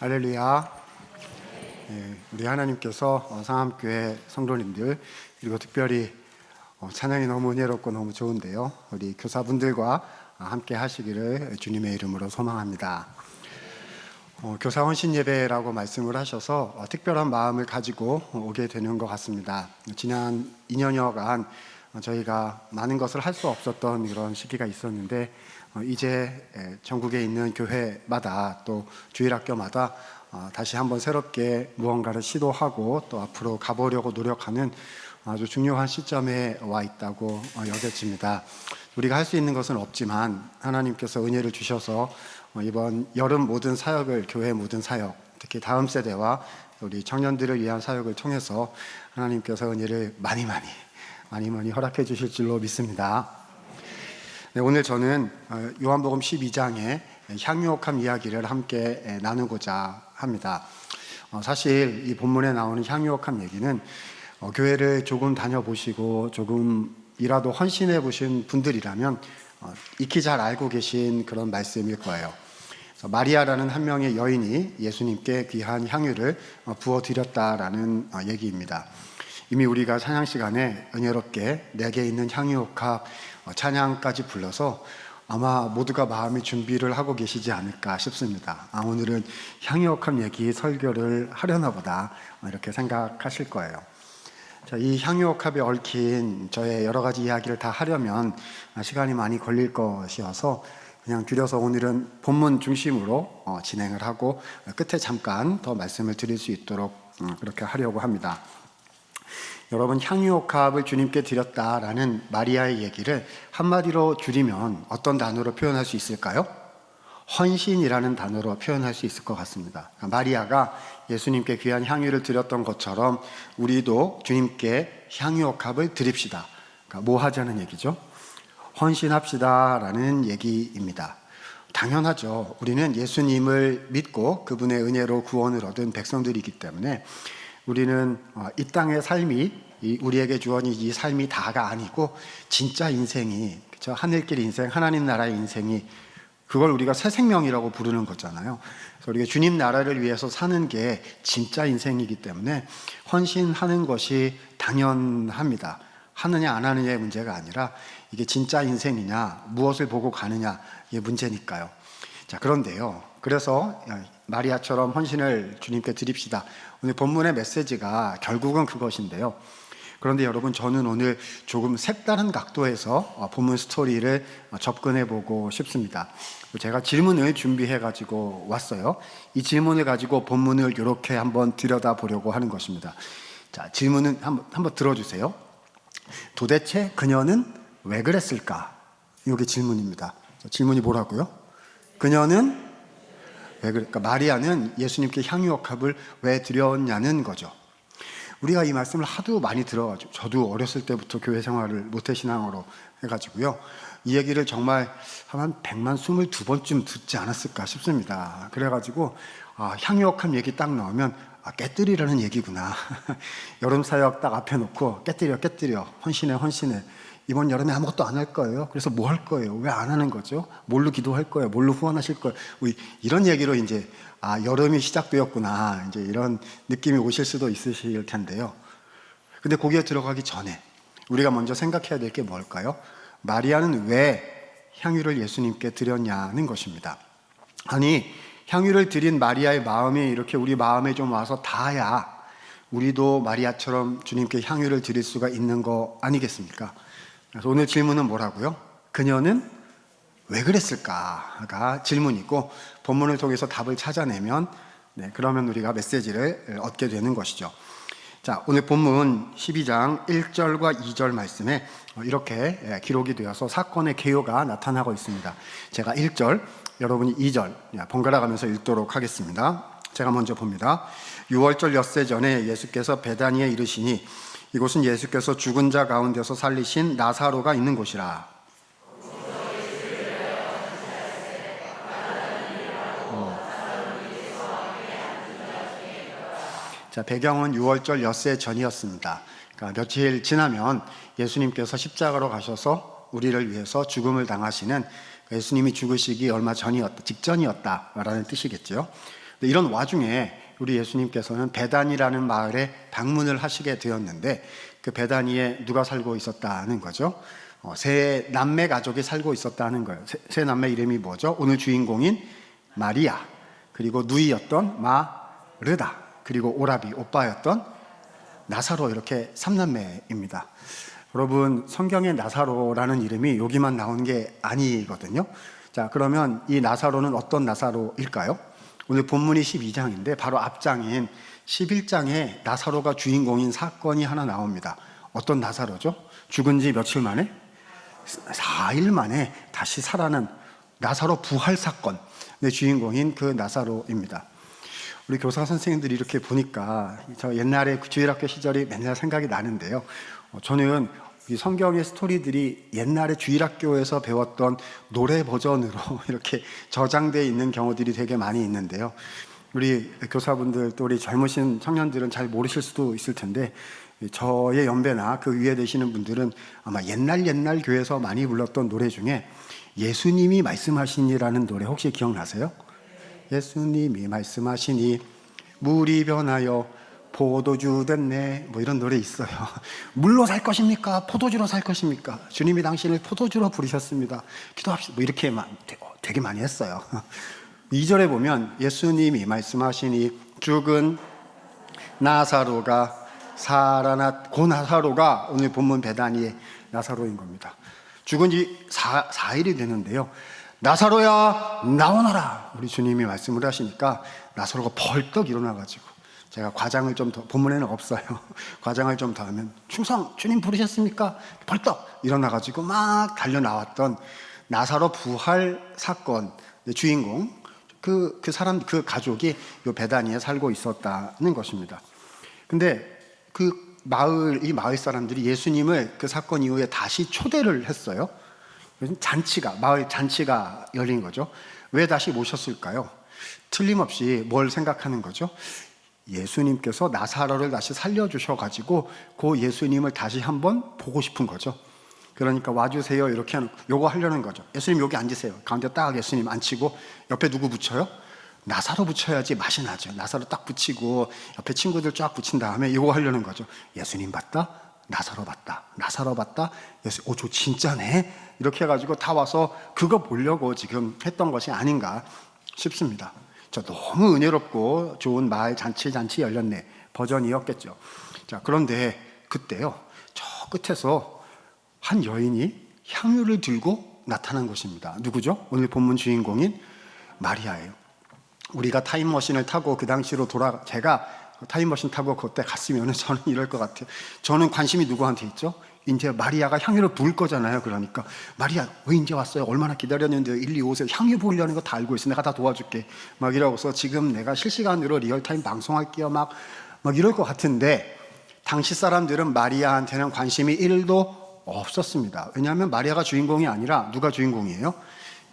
할렐루야. 우리 하나님께서 상암교회 성도님들 그리고 특별히 찬양이 너무 은혜롭고 너무 좋은데요, 우리 교사분들과 함께 하시기를 주님의 이름으로 소망합니다. 교사 헌신 예배라고 말씀을 하셔서 특별한 마음을 가지고 오게 되는 것 같습니다. 지난 2년여간 저희가 많은 것을 할 수 없었던 그런 시기가 있었는데 이제 전국에 있는 교회마다 또 주일학교마다 다시 한번 새롭게 무언가를 시도하고 또 앞으로 가보려고 노력하는 아주 중요한 시점에 와 있다고 여겨집니다. 우리가 할 수 있는 것은 없지만 하나님께서 은혜를 주셔서 이번 여름 모든 사역을, 교회 모든 사역, 특히 다음 세대와 우리 청년들을 위한 사역을 통해서 하나님께서 은혜를 많이 허락해 주실 줄로 믿습니다. 네, 오늘 저는 요한복음 12장의 향유옥합 이야기를 함께 나누고자 합니다. 사실 이 본문에 나오는 향유옥합 얘기는 교회를 조금 다녀보시고 조금이라도 헌신해 보신 분들이라면 익히 잘 알고 계신 그런 말씀일 거예요. 마리아라는 한 명의 여인이 예수님께 귀한 향유를 부어드렸다라는 얘기입니다. 이미 우리가 찬양 시간에 은혜롭게 내게 있는 향유옥합 찬양까지 불러서 아마 모두가 마음의 준비를 하고 계시지 않을까 싶습니다. 오늘은 향유옥합 얘기 설교를 하려나 보다 이렇게 생각하실 거예요. 이 향유옥합에 얽힌 저의 여러 가지 이야기를 다 하려면 시간이 많이 걸릴 것이어서 그냥 줄여서 오늘은 본문 중심으로 진행을 하고 끝에 잠깐 더 말씀을 드릴 수 있도록 그렇게 하려고 합니다. 여러분, 향유옥합을 주님께 드렸다라는 마리아의 얘기를 한마디로 줄이면 어떤 단어로 표현할 수 있을까요? 헌신이라는 단어로 표현할 수 있을 것 같습니다. 마리아가 예수님께 귀한 향유를 드렸던 것처럼 우리도 주님께 향유옥합을 드립시다. 그러니까 뭐 하자는 얘기죠? 헌신합시다라는 얘기입니다. 당연하죠. 우리는 예수님을 믿고 그분의 은혜로 구원을 얻은 백성들이기 때문에 우리는 이 땅의 삶이 우리에게 주어진 이 삶이 다가 아니고 진짜 인생이, 그렇죠? 하늘길 인생, 하나님 나라의 인생이, 그걸 우리가 새 생명이라고 부르는 거잖아요. 그래서 우리가 주님 나라를 위해서 사는 게 진짜 인생이기 때문에 헌신하는 것이 당연합니다. 하느냐 안 하느냐의 문제가 아니라 이게 진짜 인생이냐, 무엇을 보고 가느냐, 이게 문제니까요. 자, 그런데요, 그래서 마리아처럼 헌신을 주님께 드립시다. 오늘 본문의 메시지가 결국은 그것인데요. 그런데 여러분, 저는 오늘 조금 색다른 각도에서 본문 스토리를 접근해 보고 싶습니다. 제가 질문을 준비해 가지고 왔어요. 이 질문을 가지고 본문을 이렇게 한번 들여다보려고 하는 것입니다. 자, 질문은 한번 들어주세요. 도대체 그녀는 왜 그랬을까? 이게 질문입니다. 질문이 뭐라고요? 그녀는 왜 그럴까? 마리아는 예수님께 향유옥합을 왜 드렸냐는 거죠. 우리가 이 말씀을 하도 많이 들어가지고, 저도 어렸을 때부터 교회 생활을 모태신앙으로 해가지고요, 이 얘기를 정말 한 122번쯤 듣지 않았을까 싶습니다. 그래가지고 향유옥합 얘기 딱 나오면 깨뜨리라는 얘기구나. 여름 사역 딱 앞에 놓고 깨뜨려 헌신해. 이번 여름에 아무것도 안 할 거예요. 그래서 뭐 할 거예요? 왜 안 하는 거죠? 뭘로 기도할 거예요? 뭘로 후원하실 거예요? 이런 얘기로 이제 여름이 시작되었구나, 이제 이런 느낌이 오실 수도 있으실 텐데요. 근데 거기에 들어가기 전에 우리가 먼저 생각해야 될 게 뭘까요? 마리아는 왜 향유를 예수님께 드렸냐는 것입니다. 아니, 향유를 드린 마리아의 마음이 이렇게 우리 마음에 좀 와서 닿아야 우리도 마리아처럼 주님께 향유를 드릴 수가 있는 거 아니겠습니까? 그래서 오늘 질문은 뭐라고요? 그녀는 왜 그랬을까가 질문이고, 본문을 통해서 답을 찾아내면 그러면 우리가 메시지를 얻게 되는 것이죠. 자, 오늘 본문 12장 1절과 2절 말씀에 이렇게 기록이 되어서 사건의 개요가 나타나고 있습니다. 제가 1절, 여러분이 2절 번갈아 가면서 읽도록 하겠습니다. 제가 먼저 봅니다. 6월절 엿새 전에 예수께서 베다니에 이르시니 이곳은 예수께서 죽은 자 가운데서 살리신 나사로가 있는 곳이라. 자, 배경은 6월절 엿새 전이었습니다. 그러니까 며칠 지나면 예수님께서 십자가로 가셔서 우리를 위해서 죽음을 당하시는, 예수님이 죽으시기 얼마 전이었다, 직전이었다라는 뜻이겠죠. 이런 와중에 우리 예수님께서는 베다니라는 마을에 방문을 하시게 되었는데 그 베다니에 누가 살고 있었다는 거죠? 세 남매 가족이 살고 있었다는 거예요. 세 남매 이름이 뭐죠? 오늘 주인공인 마리아, 그리고 누이였던 마르다, 그리고 오라비 오빠였던 나사로, 이렇게 3남매입니다. 여러분, 성경에 나사로라는 이름이 여기만 나온 게 아니거든요. 자, 그러면 이 나사로는 어떤 나사로일까요? 오늘 본문이 12장인데 바로 앞장인 11장에 나사로가 주인공인 사건이 하나 나옵니다. 어떤 나사로죠? 죽은 지 며칠 만에? 4일 만에 다시 살아난 나사로 부활 사건. 의 주인공인 그 나사로입니다. 우리 교사 선생님들이 이렇게 보니까 저 옛날에 주일학교 시절이 맨날 생각이 나는데요. 저는 이 성경의 스토리들이 옛날에 주일학교에서 배웠던 노래 버전으로 이렇게 저장되어 있는 경우들이 되게 많이 있는데요. 우리 교사분들 또 우리 젊으신 청년들은 잘 모르실 수도 있을 텐데, 저의 연배나 그 위에 되시는 분들은 아마 옛날 교회에서 많이 불렀던 노래 중에 예수님이 말씀하시니라는 노래 혹시 기억나세요? 예수님이 말씀하시니 물이 변하여 포도주 됐네, 뭐 이런 노래 있어요. 물로 살 것입니까? 포도주로 살 것입니까? 주님이 당신을 포도주로 부르셨습니다. 기도합시다. 뭐 이렇게 되게 많이 했어요. 2절에 보면 예수님이 말씀하시니 죽은 나사로가 살아났, 그 나사로가 오늘 본문 베다니의 나사로인 겁니다. 죽은 지 4일이 되는데요. 나사로야 나오너라, 우리 주님이 말씀을 하시니까 나사로가 벌떡 일어나가지고, 제가 과장을 좀 더, 본문에는 없어요. 과장을 좀 더 하면 충성 주님 부르셨습니까? 벌떡 일어나가지고 막 달려 나왔던 나사로 부활 사건 주인공, 그 사람, 그 가족이 이 베다니에 살고 있었다는 것입니다. 근데 이 마을 사람들이 예수님을 그 사건 이후에 다시 초대를 했어요. 마을 잔치가 열린 거죠. 왜 다시 모셨을까요? 틀림없이 뭘 생각하는 거죠? 예수님께서 나사로를 다시 살려주셔가지고 그 예수님을 다시 한번 보고 싶은 거죠. 그러니까 와주세요 이렇게 요거 하려는 거죠. 예수님 여기 앉으세요. 가운데 딱 예수님 앉히고 옆에 누구 붙여요? 나사로 붙여야지 맛이 나죠. 나사로 딱 붙이고 옆에 친구들 쫙 붙인 다음에 이거 하려는 거죠. 예수님 봤다, 나사로 봤다, 나사로 봤다, 예수님, 저 진짜네, 이렇게 해가지고 다 와서 그거 보려고 지금 했던 것이 아닌가 싶습니다. 저 너무 은혜롭고 좋은 마을 잔치 열렸네 버전이었겠죠. 자, 그런데 그때요, 저 끝에서 한 여인이 향유를 들고 나타난 것입니다. 누구죠? 오늘 본문 주인공인 마리아예요. 우리가 타임머신을 타고 그 당시로 제가 타임머신 타고 그때 갔으면 저는 이럴 것 같아요. 저는 관심이 누구한테 있죠? 이제 마리아가 향유를 부을 거잖아요. 그러니까 마리아 왜 이제 왔어요? 얼마나 기다렸는데 일리 오세요. 향유 부으려는 거 다 알고 있어. 내가 다 도와줄게. 막 이러고서 지금 내가 실시간으로 리얼타임 방송할게요. 막 이럴 것 같은데, 당시 사람들은 마리아한테는 관심이 1도 없었습니다. 왜냐하면 마리아가 주인공이 아니라 누가 주인공이에요?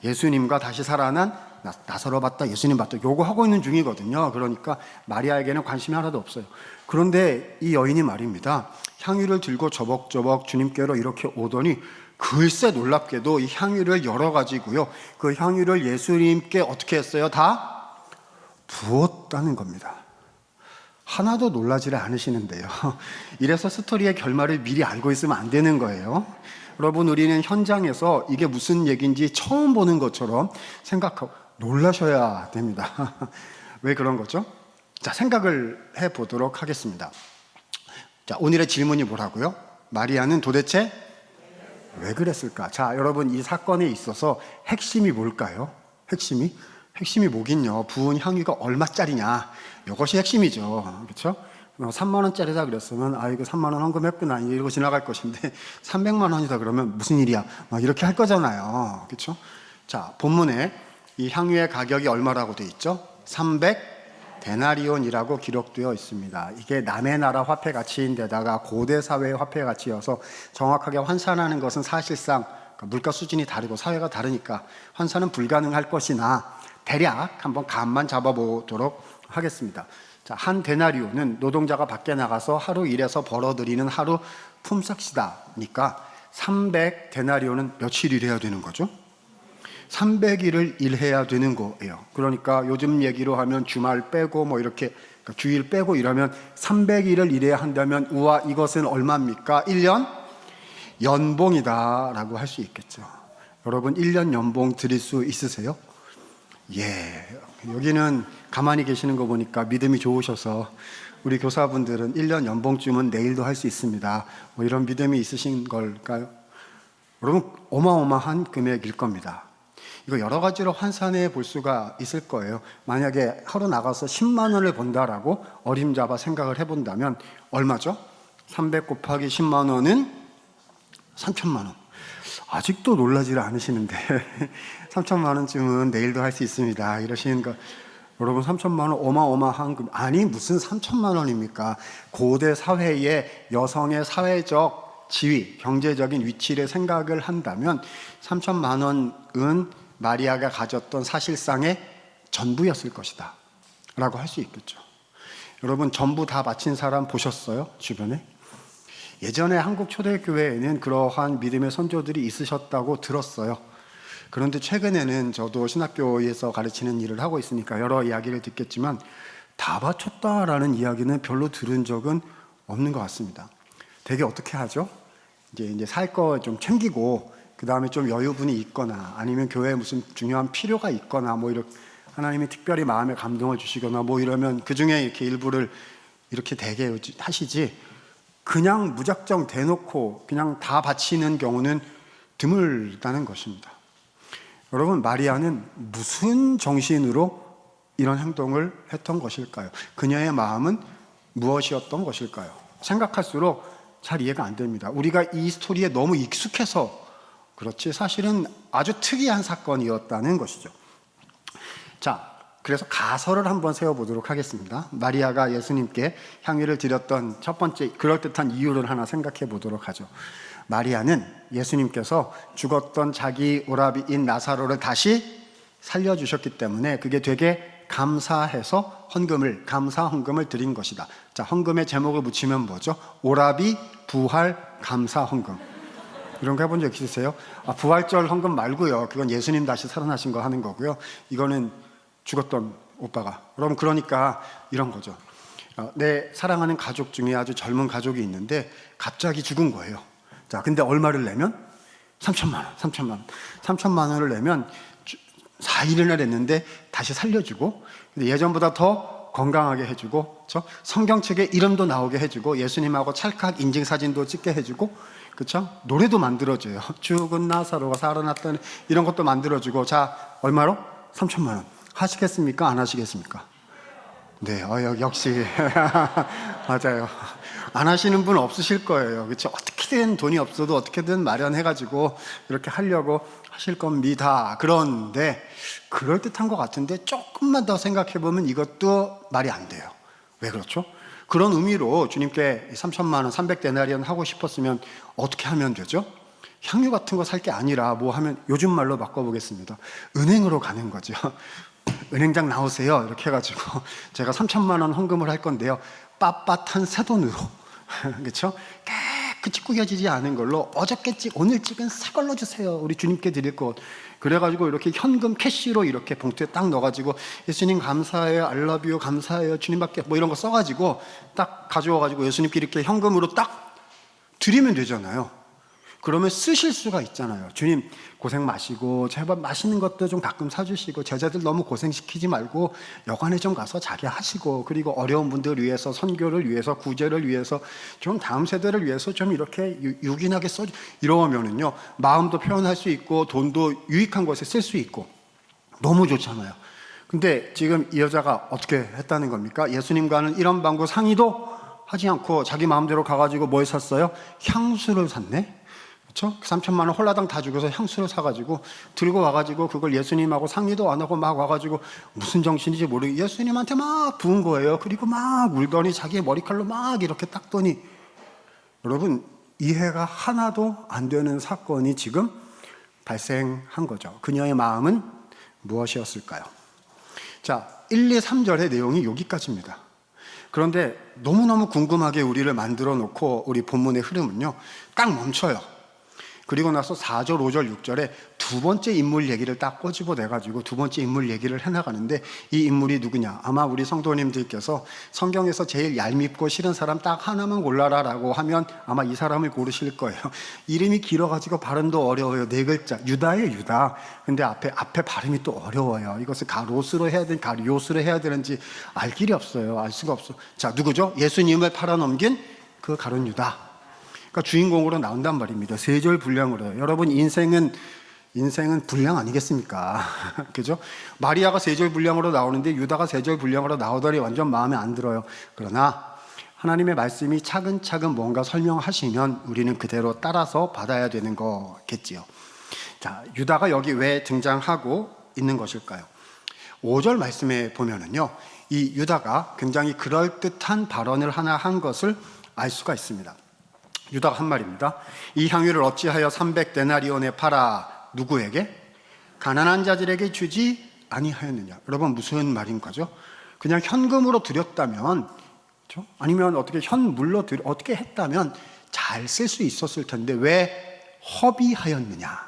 예수님과 다시 살아난 나사로 봤다, 예수님 봤다, 요거 하고 있는 중이거든요. 그러니까 마리아에게는 관심이 하나도 없어요. 그런데 이 여인이 말입니다, 향유를 들고 저벅저벅 주님께로 이렇게 오더니 글쎄 놀랍게도 이 향유를 열어가지고요, 그 향유를 예수님께 어떻게 했어요? 다 부었다는 겁니다. 하나도 놀라지를 않으시는데요. 이래서 스토리의 결말을 미리 알고 있으면 안 되는 거예요. 여러분, 우리는 현장에서 이게 무슨 얘기인지 처음 보는 것처럼 생각하고 놀라셔야 됩니다. 왜 그런 거죠? 자, 생각을 해보도록 하겠습니다. 자, 오늘의 질문이 뭐라고요? 마리아는 도대체 왜 그랬을까? 자, 여러분, 이 사건에 있어서 핵심이 뭘까요? 핵심이 뭐긴요? 부은 향유가 얼마짜리냐? 이것이 핵심이죠. 그렇죠? 3만 원짜리다 그랬으면 이거 3만 원 헌금했구나 이러고 지나갈 것인데 300만 원이다 그러면 무슨 일이야? 막 이렇게 할 거잖아요. 그렇죠? 자, 본문에 이 향유의 가격이 얼마라고 되어 있죠? 300데나리온이라고 기록되어 있습니다. 이게 남의 나라 화폐 가치인데다가 고대 사회의 화폐 가치여서 정확하게 환산하는 것은 사실상 물가 수준이 다르고 사회가 다르니까 환산은 불가능할 것이나 대략 한번 감만 잡아보도록 하겠습니다. 자, 한 데나리온은 노동자가 밖에 나가서 하루 일해서 벌어들이는 하루 품삯이다니까 300데나리온은 며칠 일해야 되는 거죠? 300일을 일해야 되는 거예요. 그러니까 요즘 얘기로 하면 주말 빼고 뭐 이렇게 그러니까 주일 빼고 이러면 300일을 일해야 한다면 우와 이것은 얼마입니까? 1년 연봉이다라고 할 수 있겠죠. 여러분 1년 연봉 드릴 수 있으세요? 예. 여기는 가만히 계시는 거 보니까 믿음이 좋으셔서 우리 교사분들은 1년 연봉쯤은 내일도 할 수 있습니다. 뭐 이런 믿음이 있으신 걸까요? 여러분 어마어마한 금액일 겁니다. 이거 여러 가지로 환산해 볼 수가 있을 거예요. 만약에 하루 나가서 10만 원을 번다라고 어림잡아 생각을 해본다면 얼마죠? 300 곱하기 10만 원은 3천만 원. 아직도 놀라지를 않으시는데 3천만 원쯤은 내일도 할 수 있습니다 이러시는 거. 여러분 3천만 원 어마어마한 금. 아니 무슨 3천만 원입니까? 고대 사회의 여성의 사회적 지위, 경제적인 위치를 생각을 한다면 3천만 원은 마리아가 가졌던 사실상의 전부였을 것이다 라고 할 수 있겠죠. 여러분 전부 다 바친 사람 보셨어요? 주변에? 예전에 한국 초대교회에는 그러한 믿음의 선조들이 있으셨다고 들었어요. 그런데 최근에는 저도 신학교에서 가르치는 일을 하고 있으니까 여러 이야기를 듣겠지만 다 바쳤다라는 이야기는 별로 들은 적은 없는 것 같습니다. 되게 어떻게 하죠? 이제 살 거 좀 챙기고 그 다음에 좀 여유분이 있거나 아니면 교회에 무슨 중요한 필요가 있거나 뭐 이렇게 하나님이 특별히 마음에 감동을 주시거나 뭐 이러면 그 중에 이렇게 일부를 이렇게 되게 하시지 그냥 무작정 대놓고 그냥 다 바치는 경우는 드물다는 것입니다. 여러분 마리아는 무슨 정신으로 이런 행동을 했던 것일까요? 그녀의 마음은 무엇이었던 것일까요? 생각할수록 잘 이해가 안 됩니다. 우리가 이 스토리에 너무 익숙해서 그렇지 사실은 아주 특이한 사건이었다는 것이죠. 자, 그래서 가설을 한번 세워보도록 하겠습니다. 마리아가 예수님께 향유를 드렸던 첫 번째 그럴듯한 이유를 하나 생각해 보도록 하죠. 마리아는 예수님께서 죽었던 자기 오라비인 나사로를 다시 살려주셨기 때문에 그게 되게 감사해서 감사 헌금을 드린 것이다. 자, 헌금의 제목을 붙이면 뭐죠? 오라비 부활 감사 헌금. 이런 거 해본 적 있으세요? 부활절 헌금 말고요. 그건 예수님 다시 살아나신 거 하는 거고요. 이거는 죽었던 오빠가. 여러분 그러니까 이런 거죠. 내 사랑하는 가족 중에 아주 젊은 가족이 있는데 갑자기 죽은 거예요. 자, 근데 얼마를 내면? 3천만 원을 내면 4일이나 됐는데 다시 살려주고 근데 예전보다 더 건강하게 해주고 그렇죠? 성경책에 이름도 나오게 해주고 예수님하고 찰칵 인증사진도 찍게 해주고 그렇죠? 노래도 만들어줘요. 죽은 나사로가 살아났다는 이런 것도 만들어주고 자 얼마로? 3천만 원. 하시겠습니까? 안 하시겠습니까? 네, 역시 맞아요. 안 하시는 분 없으실 거예요. 그렇죠? 어떻게든 돈이 없어도 어떻게든 마련해가지고 이렇게 하려고 하실 겁니다. 그런데 그럴듯한 것 같은데 조금만 더 생각해보면 이것도 말이 안 돼요. 왜 그렇죠? 그런 의미로 주님께 3천만 원, 300데나리온 하고 싶었으면 어떻게 하면 되죠? 향유 같은 거 살 게 아니라 뭐 하면 요즘 말로 바꿔보겠습니다. 은행으로 가는 거죠. 은행장 나오세요. 이렇게 해가지고 제가 3천만 원 헌금을 할 건데요. 빳빳한 새 돈으로 그렇죠? 깨끗이 구겨지지 않은 걸로 어저께 오늘 찍은 새 걸로 주세요. 우리 주님께 드릴 것. 그래가지고 이렇게 현금 캐시로 이렇게 봉투에 딱 넣어가지고 예수님 감사해요, I love you 감사해요, 주님밖에 뭐 이런 거 써가지고 딱 가져와가지고 예수님께 이렇게 현금으로 딱 드리면 되잖아요. 그러면 쓰실 수가 있잖아요. 주님 고생 마시고 제발 맛있는 것도 좀 가끔 사주시고 제자들 너무 고생시키지 말고 여관에 좀 가서 자기 하시고 그리고 어려운 분들을 위해서 선교를 위해서 구제를 위해서 좀 다음 세대를 위해서 좀 이렇게 유gin하게 써 이러면은요 마음도 표현할 수 있고 돈도 유익한 것에 쓸 수 있고 너무 좋잖아요. 근데 지금 이 여자가 어떻게 했다는 겁니까? 예수님과는 이런 방구 상의도 하지 않고 자기 마음대로 가가지고 뭘 샀어요? 향수를 샀네? 그렇죠? 3천만 원 홀라당 다 주고서 향수를 사가지고 들고 와가지고 그걸 예수님하고 상의도 안 하고 막 와가지고 무슨 정신인지 모르게 예수님한테 막 부은 거예요. 그리고 막 울더니 자기의 머리칼로 막 이렇게 닦더니 여러분 이해가 하나도 안 되는 사건이 지금 발생한 거죠. 그녀의 마음은 무엇이었을까요? 자, 1, 2, 3절의 내용이 여기까지입니다. 그런데 너무너무 궁금하게 우리를 만들어 놓고 우리 본문의 흐름은요 딱 멈춰요. 그리고 나서 4절, 5절, 6절에 두 번째 인물 얘기를 딱 꼬집어내가지고 두 번째 인물 얘기를 해나가는데, 이 인물이 누구냐? 아마 우리 성도님들께서 성경에서 제일 얄밉고 싫은 사람 딱 하나만 골라라 라고 하면 아마 이 사람을 고르실 거예요. 이름이 길어가지고 발음도 어려워요. 네 글자, 유다예요, 유다. 근데 앞에 발음이 또 어려워요. 이것을 가로스로 해야 되는지 가리오스로 해야 되는지 알 길이 없어요. 알 수가 없어. 자, 누구죠? 예수님을 팔아넘긴 그 가룟 유다. 그러니까 주인공으로 나온단 말입니다. 세 절 분량으로요. 여러분, 인생은 분량 아니겠습니까? 그죠? 마리아가 세 절 분량으로 나오는데 유다가 세 절 분량으로 나오더니 완전 마음에 안 들어요. 그러나 하나님의 말씀이 차근차근 뭔가 설명하시면 우리는 그대로 따라서 받아야 되는 거겠지요. 자, 유다가 여기 왜 등장하고 있는 것일까요? 5절 말씀에 보면은요, 이 유다가 굉장히 그럴듯한 발언을 하나 한 것을 알 수가 있습니다. 유다가 한 말입니다. 이 향유를 어찌하여 300데나리온에 팔아 누구에게? 가난한 자들에게 주지 아니하였느냐. 여러분, 무슨 말인 거죠? 그냥 현금으로 드렸다면, 그렇죠? 아니면 어떻게 현물로 어떻게 했다면 잘 쓸 수 있었을 텐데 왜 허비하였느냐.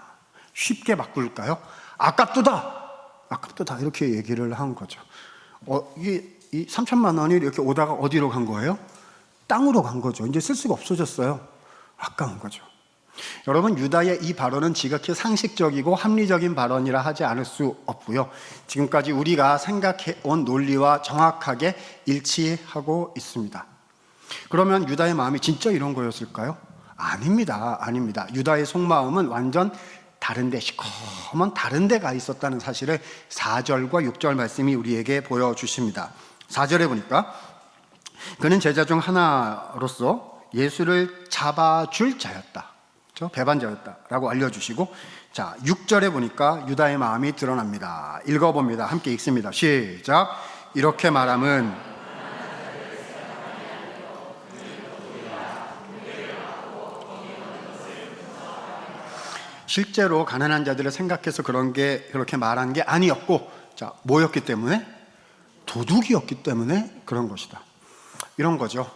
쉽게 바꿀까요? 아깝도다 이렇게 얘기를 한 거죠. 이게 이 3천만 원이 이렇게 오다가 어디로 간 거예요? 땅으로 간 거죠. 이제 쓸 수가 없어졌어요. 아까운 거죠. 여러분, 유다의 이 발언은 지극히 상식적이고 합리적인 발언이라 하지 않을 수 없고요. 지금까지 우리가 생각해온 논리와 정확하게 일치하고 있습니다. 그러면 유다의 마음이 진짜 이런 거였을까요? 아닙니다. 유다의 속마음은 완전 다른데, 시커먼 다른데 가 있었다는 사실을 4절과 6절 말씀이 우리에게 보여주십니다. 4절에 보니까 그는 제자 중 하나로서 예수를 잡아줄 자였다. 그렇죠? 배반자였다라고 알려주시고, 자, 6절에 보니까 유다의 마음이 드러납니다. 읽어봅니다. 함께 읽습니다. 시작. 이렇게 말함은 실제로 가난한 자들을 생각해서 그렇게 말한 게 아니었고, 자, 뭐였기 때문에? 도둑이었기 때문에 그런 것이다. 이런 거죠.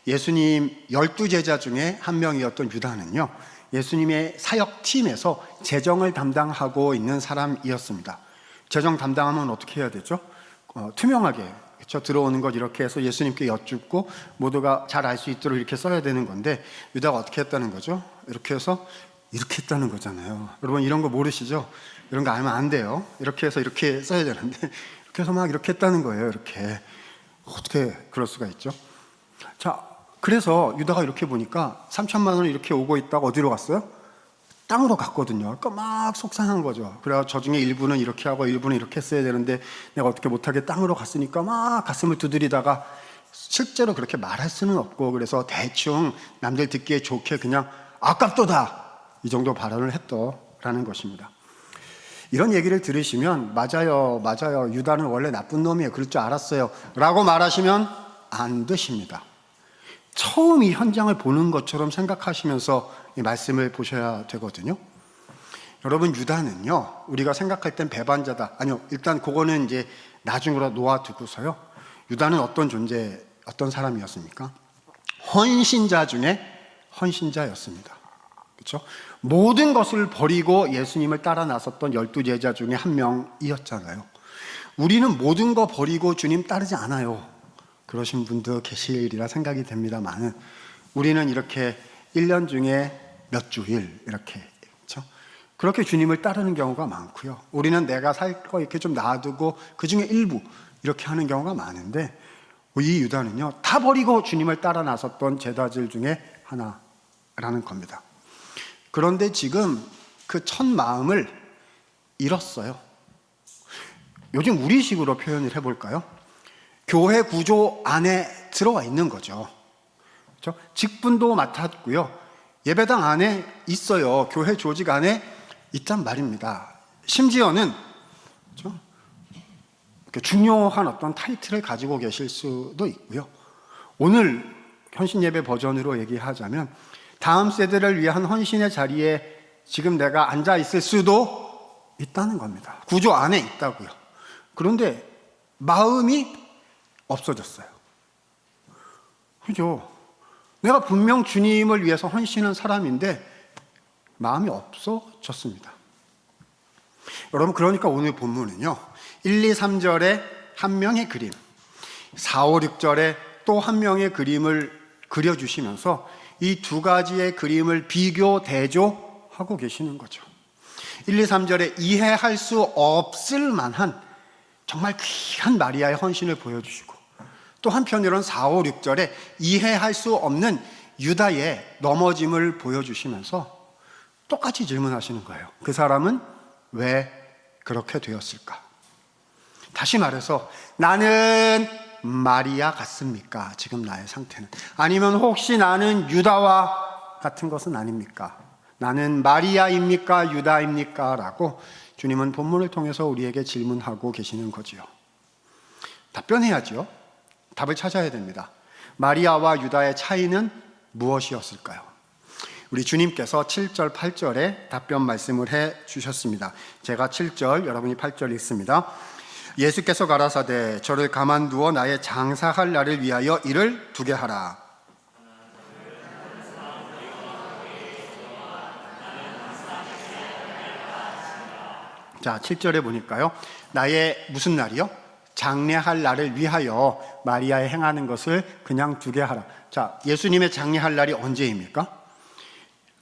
예수님 12제자 중에 한 명이었던 유다는요, 예수님의 사역팀에서 재정을 담당하고 있는 사람이었습니다. 재정 담당하면 어떻게 해야 되죠? 투명하게, 그렇죠? 들어오는 것 이렇게 해서 예수님께 여쭙고 모두가 잘 알 수 있도록 이렇게 써야 되는 건데, 유다가 어떻게 했다는 거죠? 이렇게 해서 이렇게 했다는 거잖아요. 여러분, 이런 거 모르시죠? 이런 거 알면 안 돼요. 이렇게 해서 이렇게 써야 되는데 이렇게 해서 막 이렇게 했다는 거예요. 이렇게. 어떻게 그럴 수가 있죠? 자, 그래서 유다가 이렇게 보니까 3천만 원이 이렇게 오고 있다가 어디로 갔어요? 땅으로 갔거든요. 그러니까 막 속상한 거죠. 그래서 저 중에 일부는 이렇게 하고 일부는 이렇게 했어야 되는데 내가 어떻게 못하게 땅으로 갔으니까 막 가슴을 두드리다가, 실제로 그렇게 말할 수는 없고, 그래서 대충 남들 듣기에 좋게 그냥 아깝도다 이 정도 발언을 했더라는 것입니다. 이런 얘기를 들으시면 맞아요. 유다는 원래 나쁜 놈이에요. 그럴 줄 알았어요. 라고 말하시면 안 되십니다. 처음 이 현장을 보는 것처럼 생각하시면서 이 말씀을 보셔야 되거든요. 여러분, 유다는요, 우리가 생각할 땐 배반자다. 아니요, 일단 그거는 이제 나중으로 놓아두고서요. 유다는 어떤 사람이었습니까? 헌신자 중에 헌신자였습니다. 그렇죠? 모든 것을 버리고 예수님을 따라 나섰던 12제자 중에 한 명이었잖아요. 우리는 모든 거 버리고 주님 따르지 않아요. 그러신 분도 계시리라 생각이 됩니다만, 우리는 이렇게 1년 중에 몇 주일 이렇게, 그렇죠? 그렇게 주님을 따르는 경우가 많고요. 우리는 내가 살 거 이렇게 좀 놔두고 그 중에 일부 이렇게 하는 경우가 많은데, 이 유다는요, 다 버리고 주님을 따라 나섰던 제자들 중에 하나라는 겁니다. 그런데 지금 그 첫 마음을 잃었어요. 요즘 우리식으로 표현을 해볼까요? 교회 구조 안에 들어와 있는 거죠. 그렇죠? 직분도 맡았고요. 예배당 안에 있어요. 교회 조직 안에 있단 말입니다. 심지어는, 그렇죠? 중요한 어떤 타이틀을 가지고 계실 수도 있고요. 오늘 헌신예배 버전으로 얘기하자면 다음 세대를 위한 헌신의 자리에 지금 내가 앉아 있을 수도 있다는 겁니다. 구조 안에 있다고요. 그런데 마음이 없어졌어요. 그죠? 내가 분명 주님을 위해서 헌신한 사람인데 마음이 없어졌습니다. 여러분, 그러니까 오늘 본문은요, 1, 2, 3절에 한 명의 그림, 4, 5, 6절에 또 한 명의 그림을 그려주시면서 이 두 가지의 그림을 비교, 대조하고 계시는 거죠. 1, 2, 3절에 이해할 수 없을 만한 정말 귀한 마리아의 헌신을 보여주시고, 또 한편으로는 4, 5, 6절에 이해할 수 없는 유다의 넘어짐을 보여주시면서 똑같이 질문하시는 거예요. 그 사람은 왜 그렇게 되었을까? 다시 말해서 나는 마리아 같습니까? 지금 나의 상태는. 아니면 혹시 나는 유다와 같은 것은 아닙니까? 나는 마리아입니까? 유다입니까? 라고 주님은 본문을 통해서 우리에게 질문하고 계시는 거지요. 답변해야죠. 답을 찾아야 됩니다. 마리아와 유다의 차이는 무엇이었을까요? 우리 주님께서 7절, 8절에 답변 말씀을 해 주셨습니다. 제가 7절, 여러분이 8절 읽습니다. 예수께서 가라사대 저를 가만두어 나의 장사할 날을 위하여 이를 두게 하라. 자, 7절에 보니까요, 나의 무슨 날이요? 장례할 날을 위하여 마리아의 행하는 것을 그냥 두게 하라. 자, 예수님의 장례할 날이 언제입니까?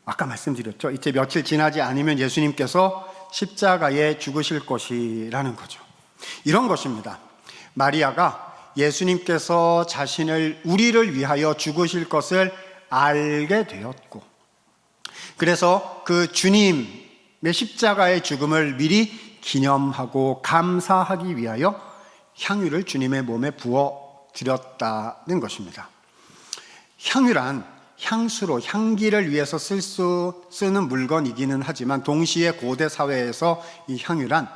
아까 말씀드렸죠. 이제 며칠 지나지 않으면 예수님께서 십자가에 죽으실 것이라는 거죠. 이런 것입니다. 마리아가 예수님께서 자신을 우리를 위하여 죽으실 것을 알게 되었고, 그래서 그 주님의 십자가의 죽음을 미리 기념하고 감사하기 위하여 향유를 주님의 몸에 부어 드렸다는 것입니다. 향유란 향수로 향기를 위해서 쓰는 물건이기는 하지만 동시에 고대 사회에서 이 향유란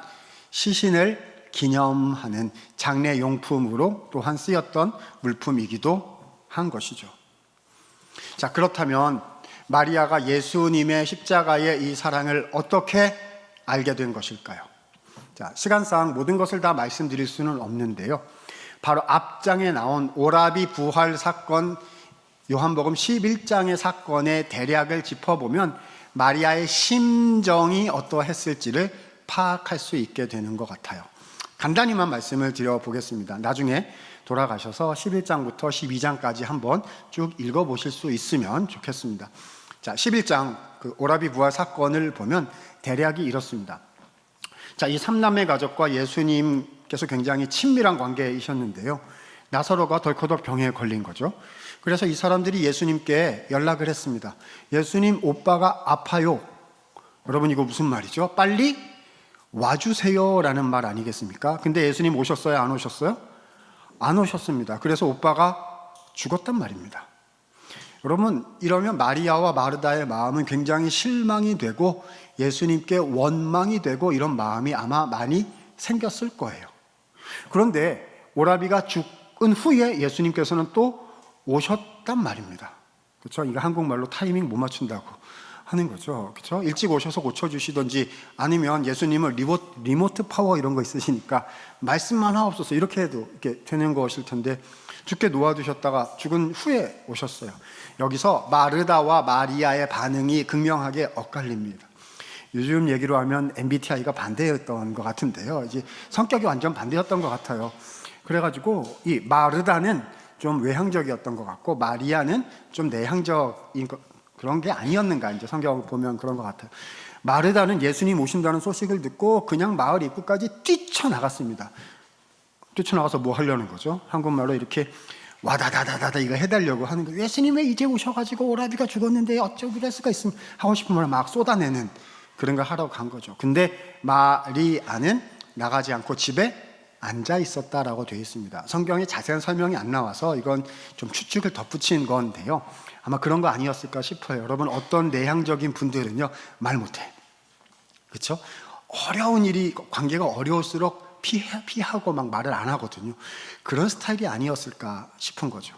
시신을 기념하는 장례용품으로 또한 쓰였던 물품이기도 한 것이죠. 자, 그렇다면 마리아가 예수님의 십자가의 이 사랑을 어떻게 알게 된 것일까요? 자, 시간상 모든 것을 다 말씀드릴 수는 없는데요, 바로 앞장에 나온 오라비 부활 사건, 요한복음 11장의 사건의 대략을 짚어보면 마리아의 심정이 어떠했을지를 파악할 수 있게 되는 것 같아요. 간단히만 말씀을 드려보겠습니다. 나중에 돌아가셔서 11장부터 12장까지 한번 쭉 읽어보실 수 있으면 좋겠습니다. 자, 11장 그 오라비 부활 사건을 보면 대략이 이렇습니다. 자, 이 삼남매 가족과 예수님께서 굉장히 친밀한 관계이셨는데요, 나사로가 덜커덕 병에 걸린 거죠. 그래서 이 사람들이 예수님께 연락을 했습니다. 예수님, 오빠가 아파요. 여러분, 이거 무슨 말이죠? 빨리 와주세요 라는 말 아니겠습니까? 근데 예수님 오셨어요? 안 오셨어요? 안 오셨습니다. 그래서 오빠가 죽었단 말입니다. 여러분, 이러면 마리아와 마르다의 마음은 굉장히 실망이 되고 예수님께 원망이 되고 이런 마음이 아마 많이 생겼을 거예요. 그런데 오라비가 죽은 후에 예수님께서는 또 오셨단 말입니다. 그렇죠? 이거 한국말로 타이밍 못 맞춘다고 하는 거죠. 그렇죠? 일찍 오셔서 고쳐주시든지 아니면 예수님은 리모트 파워 이런 거 있으시니까 말씀만 하옵소서 이렇게 해도 이렇게 되는 것일 텐데 죽게 놓아두셨다가 죽은 후에 오셨어요. 여기서 마르다와 마리아의 반응이 극명하게 엇갈립니다. 요즘 얘기로 하면 MBTI가 반대였던 것 같은데요, 이제 성격이 완전 반대였던 것 같아요. 그래가지고 이 마르다는 좀 외향적이었던 것 같고 마리아는 좀 내향적인 그런 게 아니었는가, 이제 성경을 보면 그런 것 같아요. 마르다는 예수님 오신다는 소식을 듣고 그냥 마을 입구까지 뛰쳐나갔습니다. 뛰쳐나가서 뭐 하려는 거죠? 한국말로 이렇게 와다다다다다 이거 해달라고 하는 거예요. 예수님 왜 이제 오셔가지고 오라비가 죽었는데 어쩌고 이럴 수가 있으면 하고 싶은 말 막 쏟아내는 그런 걸 하러 간 거죠. 근데 마리아는 나가지 않고 집에 앉아 있었다라고 되어 있습니다. 성경에 자세한 설명이 안 나와서 이건 좀 추측을 덧붙인 건데요, 아마 그런 거 아니었을까 싶어요. 여러분, 어떤 내향적인 분들은요 말 못해. 그렇죠? 어려운 일이, 관계가 어려울수록 피하고 막 말을 안 하거든요. 그런 스타일이 아니었을까 싶은 거죠.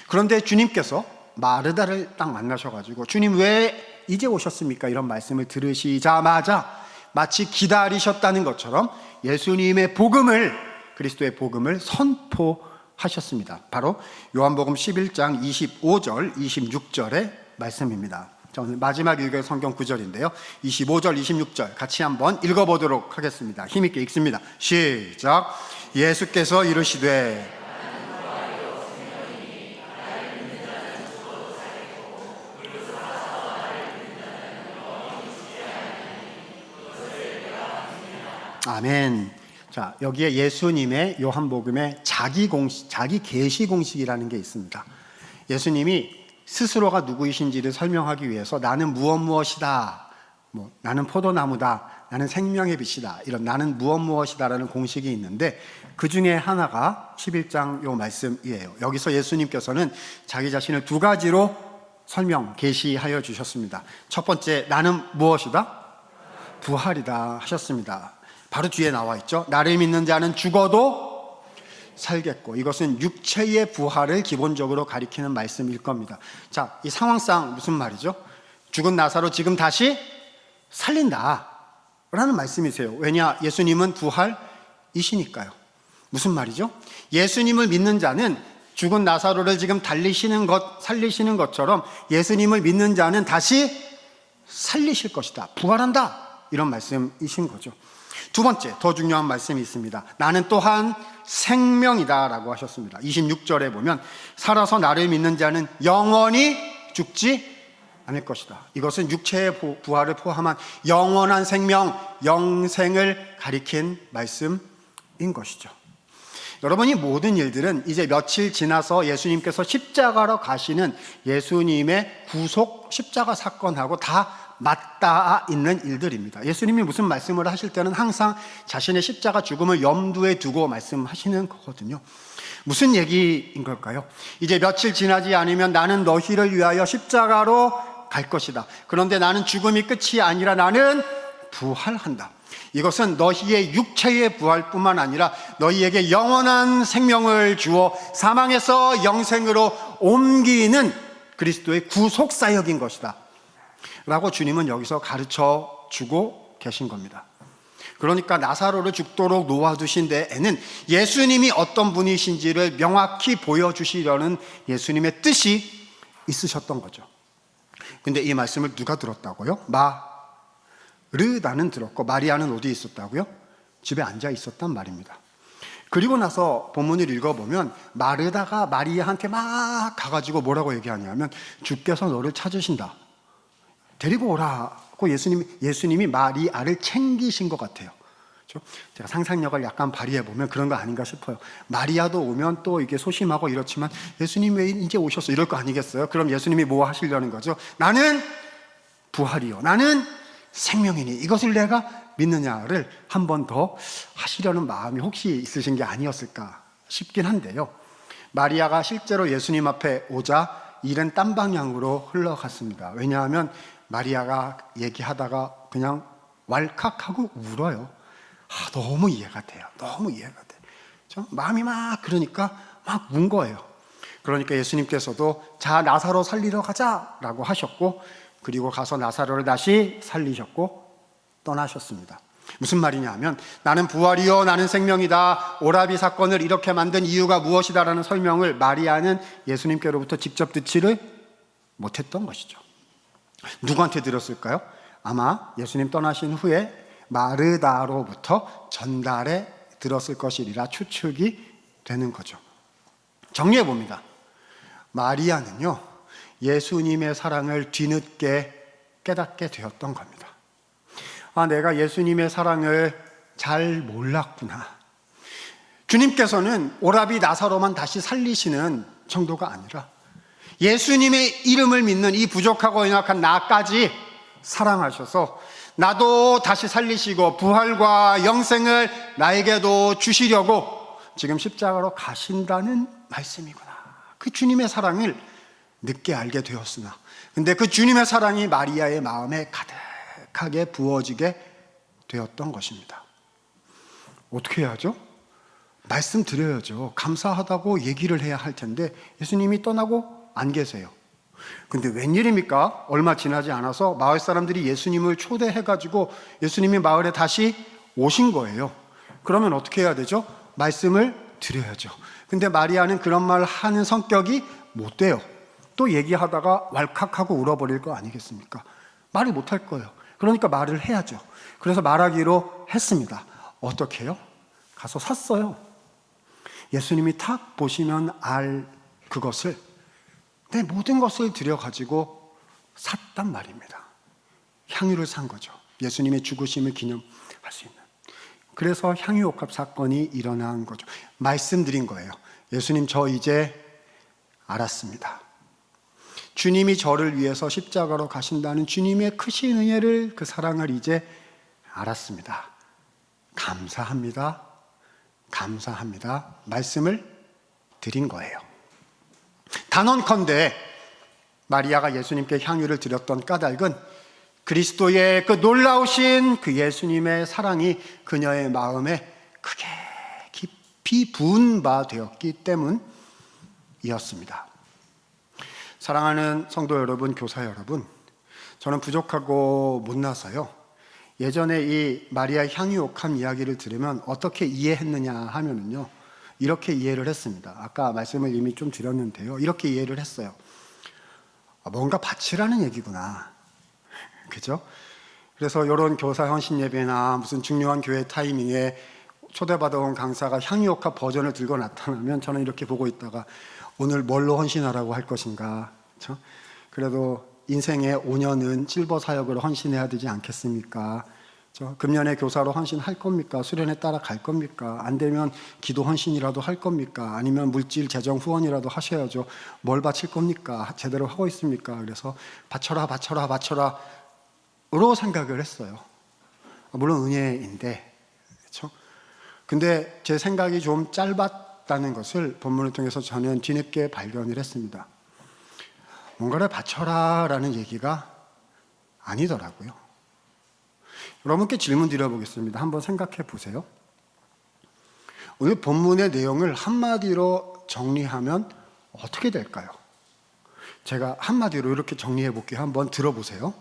그런데 주님께서 마르다를 딱 만나셔가지고 주님 왜 이제 오셨습니까? 이런 말씀을 들으시자마자 마치 기다리셨다는 것처럼 예수님의 복음을, 그리스도의 복음을 선포하셨습니다. 바로 요한복음 11장 25절 26절의 말씀입니다. 자, 오늘 마지막 읽을 성경 구절인데요. 25절, 26절 같이 한번 읽어보도록 하겠습니다. 힘있게 읽습니다. 시작. 예수께서 이르시되 아멘. 자, 여기에 예수님의 요한복음에 자기 계시 공식이라는 게 있습니다. 예수님이 스스로가 누구이신지를 설명하기 위해서 나는 무엇이다, 나는 포도나무다, 나는 생명의 빛이다, 이런 나는 무엇이다라는 공식이 있는데 그 중에 하나가 11장 요 말씀이에요. 여기서 예수님께서는 자기 자신을 두 가지로 계시하여 주셨습니다. 첫 번째, 나는 무엇이다? 부활이다 하셨습니다. 바로 뒤에 나와 있죠. 나를 믿는 자는 죽어도 살겠고, 이것은 육체의 부활을 기본적으로 가리키는 말씀일 겁니다. 자, 이 상황상 무슨 말이죠? 죽은 나사로 지금 다시 살린다 라는 말씀이세요. 왜냐? 예수님은 부활이시니까요. 무슨 말이죠? 예수님을 믿는 자는 죽은 나사로를 지금 살리시는 것처럼 예수님을 믿는 자는 다시 살리실 것이다, 부활한다, 이런 말씀이신 거죠. 두 번째, 더 중요한 말씀이 있습니다. 나는 또한 생명이다 라고 하셨습니다. 26절에 보면 살아서 나를 믿는 자는 영원히 죽지 않을 것이다. 이것은 육체의 부활을 포함한 영원한 생명, 영생을 가리킨 말씀인 것이죠. 여러분, 이 모든 일들은 이제 며칠 지나서 예수님께서 십자가로 가시는 예수님의 구속 십자가 사건하고 다 맞닿아 있는 일들입니다. 예수님이 무슨 말씀을 하실 때는 항상 자신의 십자가 죽음을 염두에 두고 말씀하시는 거거든요. 무슨 얘기인 걸까요? 이제 며칠 지나지 않으면 나는 너희를 위하여 십자가로 갈 것이다. 그런데 나는 죽음이 끝이 아니라 나는 부활한다. 이것은 너희의 육체의 부활뿐만 아니라 너희에게 영원한 생명을 주어 사망에서 영생으로 옮기는 그리스도의 구속사역인 것이다 라고 주님은 여기서 가르쳐 주고 계신 겁니다. 그러니까 나사로를 죽도록 놓아두신 데에는 예수님이 어떤 분이신지를 명확히 보여주시려는 예수님의 뜻이 있으셨던 거죠. 근데 이 말씀을 누가 들었다고요? 마르다는 들었고 마리아는 어디에 있었다고요? 집에 앉아 있었단 말입니다. 그리고 나서 본문을 읽어보면 마르다가 마리아한테 막 가가지고 뭐라고 얘기하냐면 주께서 너를 찾으신다, 데리고 오라고 예수님이 마리아를 챙기신 것 같아요. 그렇죠? 제가 상상력을 약간 발휘해보면 그런 거 아닌가 싶어요. 마리아도 오면 또 이게 소심하고 이렇지만 예수님 왜 이제 오셨어 이럴 거 아니겠어요? 그럼 예수님이 뭐 하시려는 거죠? 나는 부활이요, 나는 생명이니 이것을 내가 믿느냐를 한 번 더 하시려는 마음이 혹시 있으신 게 아니었을까 싶긴 한데요. 마리아가 실제로 예수님 앞에 오자 일은 딴 방향으로 흘러갔습니다. 왜냐하면 마리아가 얘기하다가 그냥 왈칵하고 울어요. 너무 이해가 돼요. 너무 이해가 돼. 마음이 막 그러니까 막 운 거예요. 그러니까 예수님께서도 자, 나사로 살리러 가자라고 하셨고, 그리고 가서 나사로를 다시 살리셨고 떠나셨습니다. 무슨 말이냐 하면 나는 부활이요 나는 생명이다, 오라비 사건을 이렇게 만든 이유가 무엇이다라는 설명을 마리아는 예수님께로부터 직접 듣지를 못했던 것이죠. 누구한테 들었을까요? 아마 예수님 떠나신 후에 마르다로부터 전달해 들었을 것이리라 추측이 되는 거죠. 정리해 봅니다. 마리아는요, 예수님의 사랑을 뒤늦게 깨닫게 되었던 겁니다. 내가 예수님의 사랑을 잘 몰랐구나. 주님께서는 오라비 나사로만 다시 살리시는 정도가 아니라 예수님의 이름을 믿는 이 부족하고 연약한 나까지 사랑하셔서 나도 다시 살리시고 부활과 영생을 나에게도 주시려고 지금 십자가로 가신다는 말씀이구나. 그 주님의 사랑을 늦게 알게 되었으나, 근데 그 주님의 사랑이 마리아의 마음에 가득하게 부어지게 되었던 것입니다. 어떻게 해야죠? 말씀드려야죠. 감사하다고 얘기를 해야 할 텐데 예수님이 떠나고 안 계세요. 근데 웬일입니까? 얼마 지나지 않아서 마을 사람들이 예수님을 초대해가지고 예수님이 마을에 다시 오신 거예요. 그러면 어떻게 해야 되죠? 말씀을 드려야죠. 근데 마리아는 그런 말 하는 성격이 못 돼요. 또 얘기하다가 왈칵하고 울어버릴 거 아니겠습니까? 말을 못할 거예요. 그러니까 말을 해야죠. 그래서 말하기로 했습니다. 어떻게 해요? 가서 샀어요. 예수님이 탁 보시면 알 그것을, 내 모든 것을 들여가지고 샀단 말입니다. 향유를 산 거죠. 예수님의 죽으심을 기념할 수 있는. 그래서 향유옥합 사건이 일어난 거죠. 말씀드린 거예요. 예수님, 저 이제 알았습니다. 주님이 저를 위해서 십자가로 가신다는 주님의 크신 은혜를, 그 사랑을 이제 알았습니다. 감사합니다. 감사합니다. 말씀을 드린 거예요. 단언컨대 마리아가 예수님께 향유를 드렸던 까닭은 그리스도의 그 놀라우신 그 예수님의 사랑이 그녀의 마음에 크게 깊이 부은 바 되었기 때문이었습니다. 사랑하는 성도 여러분, 교사 여러분, 저는 부족하고 못나서요, 예전에 이 마리아 향유옥합 이야기를 들으면 어떻게 이해했느냐 하면은요, 이렇게 이해를 했습니다. 아까 말씀을 이미 좀 드렸는데요, 이렇게 이해를 했어요. 뭔가 바치라는 얘기구나, 그죠? 그래서 이런 교사 헌신 예배나 무슨 중요한 교회 타이밍에 초대받아온 강사가 향유옥합 버전을 들고 나타나면 저는 이렇게 보고 있다가 오늘 뭘로 헌신하라고 할 것인가, 그렇죠? 그래도 인생의 5년은 실버 사역으로 헌신해야 되지 않겠습니까? 그렇죠? 금년에 교사로 헌신할 겁니까? 수련에 따라 갈 겁니까? 안 되면 기도 헌신이라도 할 겁니까? 아니면 물질 재정 후원이라도 하셔야죠. 뭘 바칠 겁니까? 제대로 하고 있습니까? 그래서 바쳐라 바쳐라 바쳐라 으로 생각을 했어요. 물론 은혜인데, 그렇죠? 근데 제 생각이 좀 짧았다는 것을 본문을 통해서 저는 뒤늦게 발견을 했습니다. 뭔가를 바쳐라 라는 얘기가 아니더라고요. 여러분께 질문 드려보겠습니다. 한번 생각해 보세요. 오늘 본문의 내용을 한마디로 정리하면 어떻게 될까요? 제가 한마디로 이렇게 정리해 볼게요. 한번 들어보세요.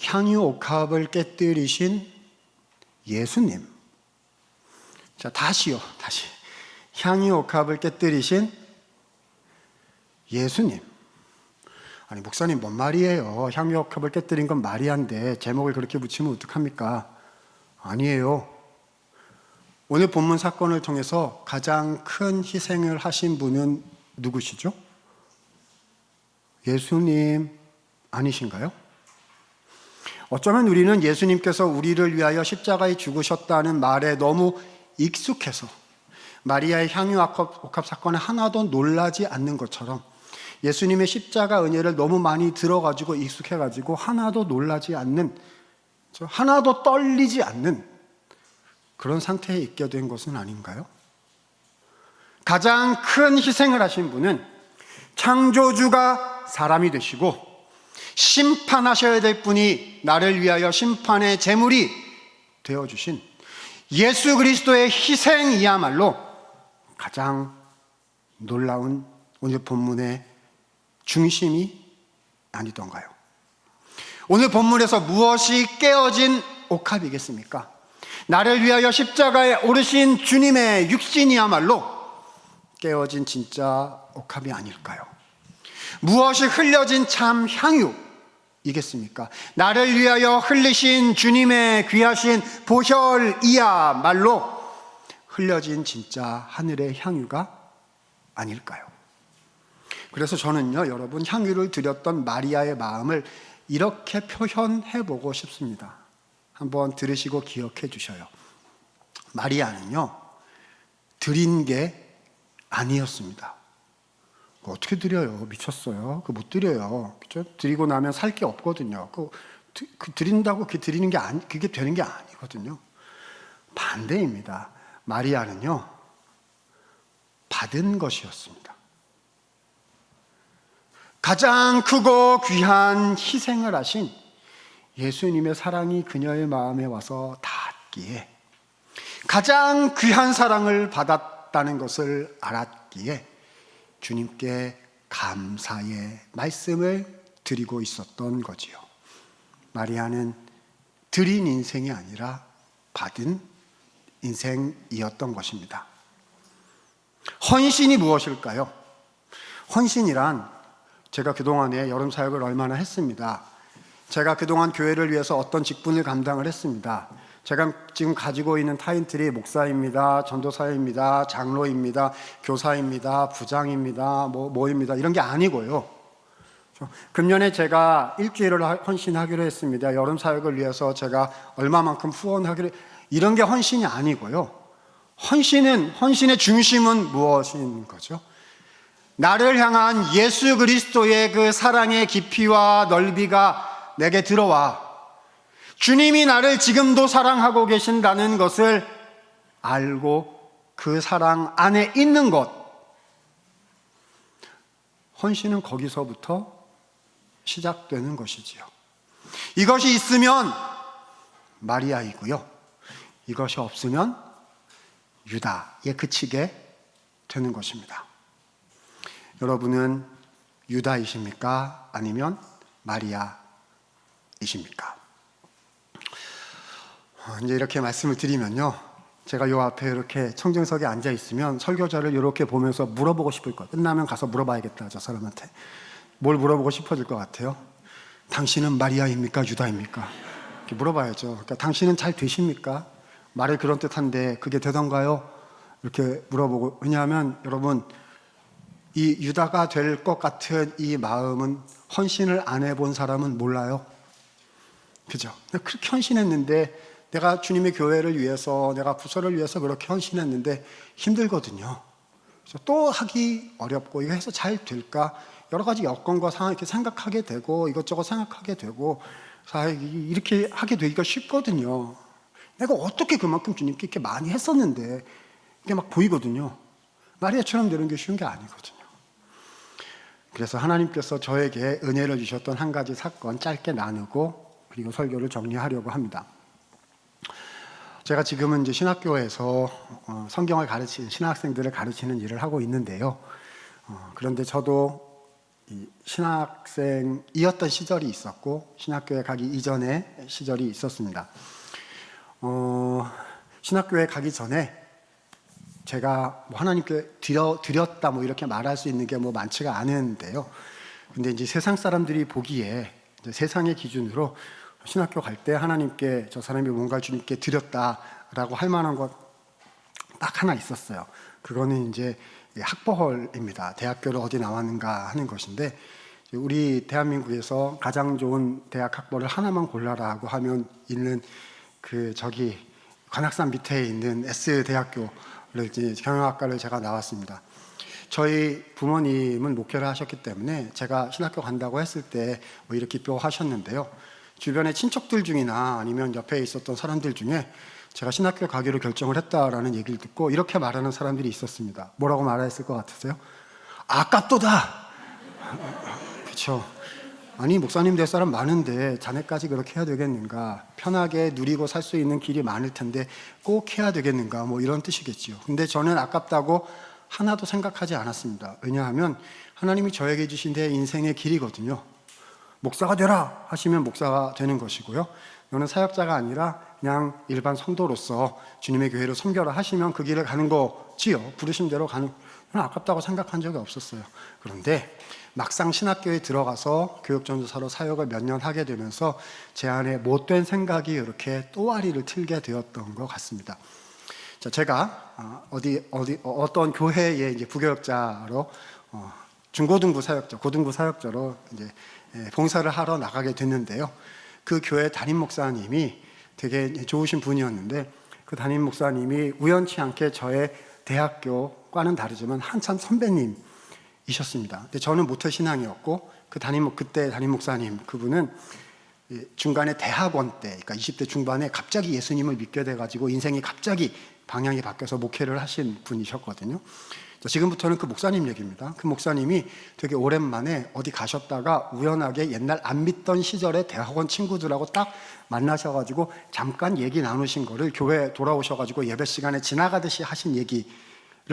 향유옥합을 깨뜨리신 예수님. 자, 다시. 향유옥합을 깨뜨리신 예수님. 아니, 목사님 뭔 말이에요? 향유옥합을 깨뜨린 건 마리아인데 제목을 그렇게 붙이면 어떡합니까? 아니에요. 오늘 본문 사건을 통해서 가장 큰 희생을 하신 분은 누구시죠? 예수님 아니신가요? 어쩌면 우리는 예수님께서 우리를 위하여 십자가에 죽으셨다는 말에 너무 익숙해서 마리아의 향유옥합 사건에 하나도 놀라지 않는 것처럼 예수님의 십자가 은혜를 너무 많이 들어가지고 익숙해가지고 하나도 놀라지 않는, 하나도 떨리지 않는 그런 상태에 있게 된 것은 아닌가요? 가장 큰 희생을 하신 분은 창조주가 사람이 되시고 심판하셔야 될 분이 나를 위하여 심판의 제물이 되어주신 예수 그리스도의 희생이야말로 가장 놀라운 오늘 본문의 중심이 아니던가요? 오늘 본문에서 무엇이 깨어진 옥합이겠습니까? 나를 위하여 십자가에 오르신 주님의 육신이야말로 깨어진 진짜 옥합이 아닐까요? 무엇이 흘려진 참 향유이겠습니까? 나를 위하여 흘리신 주님의 귀하신 보혈이야말로 흘려진 진짜 하늘의 향유가 아닐까요? 그래서 저는요, 여러분, 향유를 드렸던 마리아의 마음을 이렇게 표현해 보고 싶습니다. 한번 들으시고 기억해 주셔요. 마리아는요, 드린 게 아니었습니다. 어떻게 드려요? 미쳤어요. 그거 못 드려요. 그죠? 드리고 나면 살 게 없거든요. 그 드린다고 그게 그게 되는 게 아니거든요. 반대입니다. 마리아는요, 받은 것이었습니다. 가장 크고 귀한 희생을 하신 예수님의 사랑이 그녀의 마음에 와서 닿았기에, 가장 귀한 사랑을 받았다는 것을 알았기에 주님께 감사의 말씀을 드리고 있었던 거지요. 마리아는 드린 인생이 아니라 받은 인생이었던 것입니다. 헌신이 무엇일까요? 헌신이란 제가 그동안에 여름 사역을 얼마나 했습니다. 제가 그동안 교회를 위해서 어떤 직분을 감당을 했습니다. 제가 지금 가지고 있는 타이틀이 목사입니다, 전도사입니다, 장로입니다, 교사입니다, 부장입니다, 뭐입니다. 이런 게 아니고요. 금년에 제가 일주일을 헌신하기로 했습니다. 여름 사역을 위해서 제가 얼마만큼 후원하기로, 이런 게 헌신이 아니고요. 헌신의 중심은 무엇인 거죠? 나를 향한 예수 그리스도의 그 사랑의 깊이와 넓이가 내게 들어와 주님이 나를 지금도 사랑하고 계신다는 것을 알고 그 사랑 안에 있는 것, 헌신은 거기서부터 시작되는 것이지요. 이것이 있으면 마리아이고요, 이것이 없으면 유다에 그치게 되는 것입니다. 여러분은 유다이십니까? 아니면 마리아이십니까? 이제 이렇게 말씀을 드리면요, 제가 요 앞에 이렇게 청정석에 앉아 있으면 설교자를 이렇게 보면서 물어보고 싶을 거예요. 끝나면 가서 물어봐야겠다, 저 사람한테. 뭘 물어보고 싶어질 것 같아요? 당신은 마리아입니까? 유다입니까? 이렇게 물어봐야죠. 그러니까 당신은 잘 되십니까? 말을 그런 뜻한데 그게 되던가요? 이렇게 물어보고. 왜냐하면 여러분, 이 유다가 될 것 같은 이 마음은 헌신을 안 해본 사람은 몰라요. 그죠? 그렇게 헌신했는데, 내가 주님의 교회를 위해서, 내가 부서를 위해서 그렇게 헌신했는데 힘들거든요. 그래서 또 하기 어렵고, 이거 해서 잘 될까? 여러 가지 여건과 상황 이렇게 생각하게 되고, 이것저것 생각하게 되고, 이렇게 하게 되기가 쉽거든요. 내가 어떻게 그만큼 주님께 이렇게 많이 했었는데, 이게 막 보이거든요. 마리아처럼 되는 게 쉬운 게 아니거든요. 그래서 하나님께서 저에게 은혜를 주셨던 한 가지 사건 짧게 나누고, 그리고 설교를 정리하려고 합니다. 제가 지금은 이제 신학교에서 성경을 가르치는, 신학생들을 가르치는 일을 하고 있는데요. 그런데 저도 이 신학생이었던 시절이 있었고, 신학교에 가기 이전의 시절이 있었습니다. 신학교에 가기 전에 제가 하나님께 드렸다 이렇게 말할 수 있는 게 많지가 않은데요. 근데 이제 세상 사람들이 보기에, 이제 세상의 기준으로 신학교 갈 때 하나님께 저 사람이 뭔가 주님께 드렸다라고 할 만한 것 딱 하나 있었어요. 그거는 이제 학벌입니다. 대학교를 어디 나왔는가 하는 것인데, 우리 대한민국에서 가장 좋은 대학 학벌을 하나만 골라라고 하면 있는 관악산 밑에 있는 S대학교를 이제 경영학과를 제가 나왔습니다. 저희 부모님은 목회를 하셨기 때문에 제가 신학교 간다고 했을 때 이렇게 기뻐하셨는데요. 주변의 친척들 중이나 아니면 옆에 있었던 사람들 중에 제가 신학교 가기로 결정을 했다라는 얘기를 듣고 이렇게 말하는 사람들이 있었습니다. 뭐라고 말했을 것 같으세요? 아깝도다. 그렇죠. 아니, 목사님 될 사람 많은데 자네까지 그렇게 해야 되겠는가? 편하게 누리고 살 수 있는 길이 많을 텐데 꼭 해야 되겠는가? 이런 뜻이겠지요. 근데 저는 아깝다고 하나도 생각하지 않았습니다. 왜냐하면 하나님이 저에게 주신 내 인생의 길이거든요. 목사가 되라 하시면 목사가 되는 것이고요. 너는 사역자가 아니라 그냥 일반 성도로서 주님의 교회를 섬겨라 하시면 그 길을 가는 거지요. 부르신 대로 가는. 저는 아깝다고 생각한 적이 없었어요. 그런데 막상 신학교에 들어가서 교육전도사로 사역을 몇 년 하게 되면서 제 안에 못된 생각이 이렇게 또아리를 틀게 되었던 것 같습니다. 자, 제가 어떤 교회에 이제 부교역자로 중고등부 사역자, 고등부 사역자로 이제 봉사를 하러 나가게 됐는데요. 그 교회 담임 목사님이 되게 좋으신 분이었는데, 그 담임 목사님이 우연치 않게 저의 대학교과는 다르지만 한참 선배님이셨습니다. 근데 저는 모태신앙이었고, 그때 담임 목사님, 그분은 중간에 대학원 때, 그러니까 20대 중반에 갑자기 예수님을 믿게 돼가지고 인생이 갑자기 방향이 바뀌어서 목회를 하신 분이셨거든요. 지금부터는 그 목사님 얘기입니다. 그 목사님이 되게 오랜만에 어디 가셨다가 우연하게 옛날 안 믿던 시절에 대학원 친구들하고 딱 만나셔가지고 잠깐 얘기 나누신 거를 교회에 돌아오셔가지고 예배 시간에 지나가듯이 하신 얘기를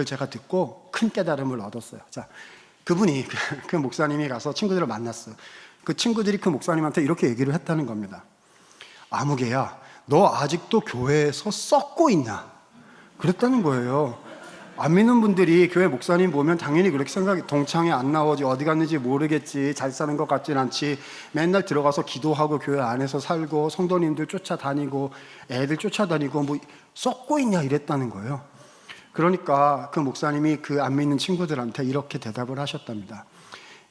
제가 듣고 큰 깨달음을 얻었어요. 자, 그분이, 그 목사님이 가서 친구들을 만났어요. 그 친구들이 그 목사님한테 이렇게 얘기를 했다는 겁니다. 아무개야, 너 아직도 교회에서 썩고 있냐? 그랬다는 거예요. 안 믿는 분들이 교회 목사님 보면 당연히 그렇게 생각해. 동창회 안 나오지, 어디 갔는지 모르겠지, 잘 사는 것 같진 않지, 맨날 들어가서 기도하고 교회 안에서 살고 성도님들 쫓아다니고 애들 쫓아다니고 뭐 썩고 있냐 이랬다는 거예요. 그러니까 그 목사님이 그 안 믿는 친구들한테 이렇게 대답을 하셨답니다.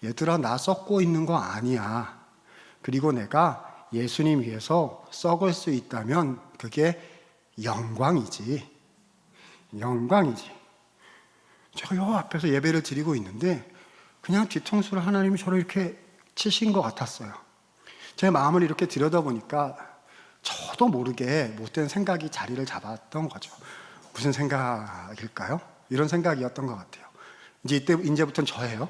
얘들아, 나 썩고 있는 거 아니야. 그리고 내가 예수님 위해서 썩을 수 있다면 그게 영광이지. 영광이지. 제가 요 앞에서 예배를 드리고 있는데 그냥 뒤통수를 하나님이 저를 이렇게 치신 것 같았어요. 제 마음을 이렇게 들여다보니까 저도 모르게 못된 생각이 자리를 잡았던 거죠. 무슨 생각일까요? 이런 생각이었던 것 같아요. 이제부터는 저예요.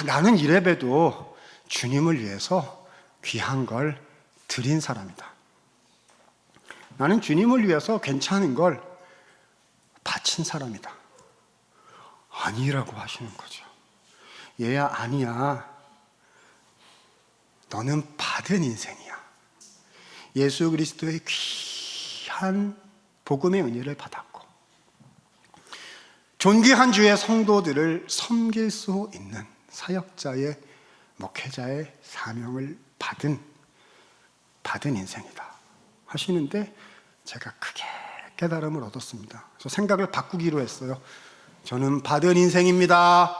나는 이래봬도 주님을 위해서 귀한 걸 드린 사람이다. 나는 주님을 위해서 괜찮은 걸 바친 사람이다. 아니라고 하시는 거죠. 얘야, 아니야. 너는 받은 인생이야. 예수 그리스도의 귀한 복음의 은혜를 받았고 존귀한 주의 성도들을 섬길 수 있는 사역자의, 목회자의 사명을 받은 인생이다 하시는데 제가 크게 깨달음을 얻었습니다. 그래서 생각을 바꾸기로 했어요. 저는 받은 인생입니다.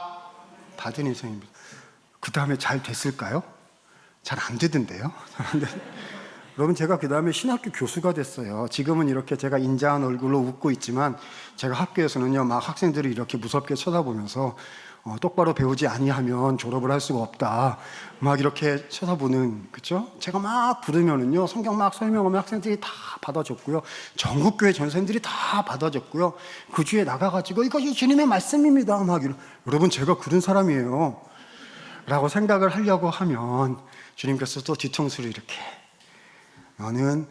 받은 인생입니다. 그 다음에 잘 됐을까요? 잘 안 되던데요. 여러분, 제가 그 다음에 신학교 교수가 됐어요. 지금은 이렇게 제가 인자한 얼굴로 웃고 있지만 제가 학교에서는요, 막 학생들이 이렇게 무섭게 쳐다보면서 똑바로 배우지 아니하면 졸업을 할 수가 없다, 막 이렇게 쳐다보는, 그렇죠? 제가 막 부르면은요, 성경 막 설명하면 학생들이 다 받아줬고요, 전국교회 전생들이 다 받아줬고요, 그 주에 나가가지고 이것이 주님의 말씀입니다, 막 여러분, 제가 그런 사람이에요 라고 생각을 하려고 하면 주님께서 또 뒤통수를 이렇게, 너는